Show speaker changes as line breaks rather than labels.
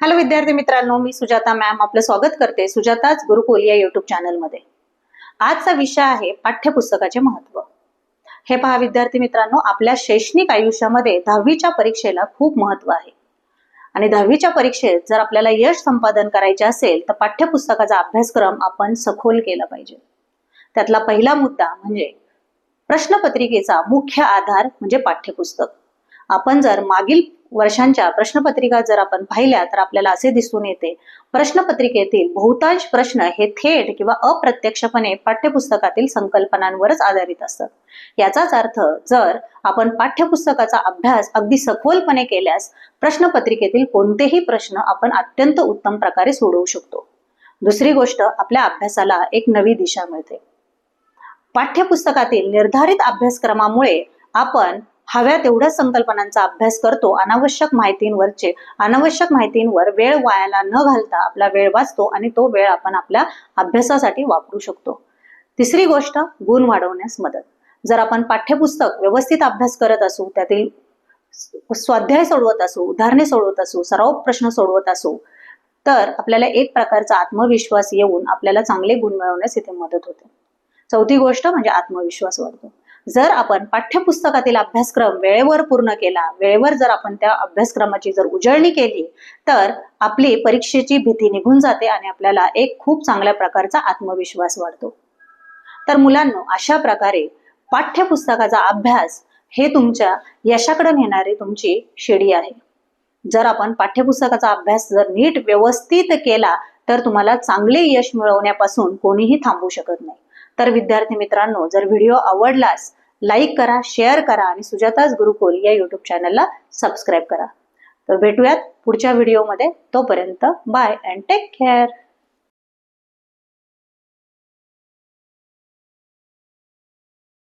Hello विद्यार्थी मित्रांनो, मी Sujata ma'am आपलं स्वागत करते सुजाताच गुरुकुल या युट्यूब चॅनलमध्ये। आजचा विषय आहे पाठ्यपुस्तकाचे महत्त्व। हे पहा विद्यार्थी मित्रांनो, आपल्या शैक्षणिक आयुष्यामध्ये 10वीच्या परीक्षेला खूप महत्त्व आहे आणि 10वीच्या परीक्षेत जर आपल्याला यश संपादन करायचे असेल तर पाठ्यपुस्तकाचा अभ्यासक्रम आपण सखोल केला पाहिजे। त्यातला पहिला मुद्दा म्हणजे प्रश्नपत्रिकेचा मुख्य आधार म्हणजे पाठ्यपुस्तक। आपण जर मागील वर्षांच्या प्रश्नपत्रिका जर आपण पाहिल्या तर आपल्याला असे दिसून येते, प्रश्नपत्रिकेतील बहुतांश प्रश्न हे थेट किंवा अप्रत्यक्षपणे पाठ्यपुस्तकातील संकल्पनांवरच आधारित असतात। याचाच अर्थ जर आपण पाठ्यपुस्तकाचा अभ्यास अगदी सखोलपणे केल्यास प्रश्नपत्रिकेतील कोणतेही प्रश्न आपण अत्यंत उत्तम प्रकारे सोडवू शकतो। दुसरी गोष्ट, आपल्या अभ्यासाला एक नवी दिशा मिळते। पाठ्यपुस्तकातील निर्धारित अभ्यासक्रमामुळे आपण हव्या तेवढ्या संकल्पनांचा अभ्यास करतो। अनावश्यक माहितींवर वेळ वायाला न घालता आपला वेळ वाचतो आणि तो वेळ आपण आपल्या अभ्यासासाठी वापरू शकतो। तिसरी गोष्ट, गुण वाढवण्यास मदत। जर आपण पाठ्यपुस्तक व्यवस्थित अभ्यास करत असू, त्यातील स्वाध्याय सोडवत असू, उदाहरणे सोडवत असू, सराव प्रश्न सोडवत असू, तर आपल्याला एक प्रकारचा आत्मविश्वास येऊन आपल्याला चांगले गुण मिळवण्यास इथे मदत होते। चौथी गोष्ट म्हणजे आत्मविश्वास वाढतो। जर आपण पाठ्यपुस्तकातील अभ्यासक्रम वेळेवर पूर्ण केला, वेळेवर जर आपण त्या अभ्यासक्रमाची जर उजळणी केली तर आपली परीक्षेची भीती निघून जाते आणि आपल्याला एक खूप चांगल्या प्रकारचा आत्मविश्वास वाढतो। तर मुलांनो, अशा प्रकारे पाठ्यपुस्तकाचा अभ्यास हे तुमच्या यशाकडे नेणारी तुमची शिडी आहे। जर आपण पाठ्यपुस्तकाचा अभ्यास जर नीट व्यवस्थित केला तर तुम्हाला चांगले यश मिळवण्यापासून कोणीही थांबवू शकत नाही। तर विद्यार्थी मित्रांनो, जर व्हिडिओ आवडलास लाईक करा, शेअर करा आणि सुजाताज गुरुकुल या युट्यूब चॅनलला सबस्क्राईब करा। तर भेटूयात पुढच्या व्हिडिओमध्ये। तोपर्यंत बाय अँड टेक केअर।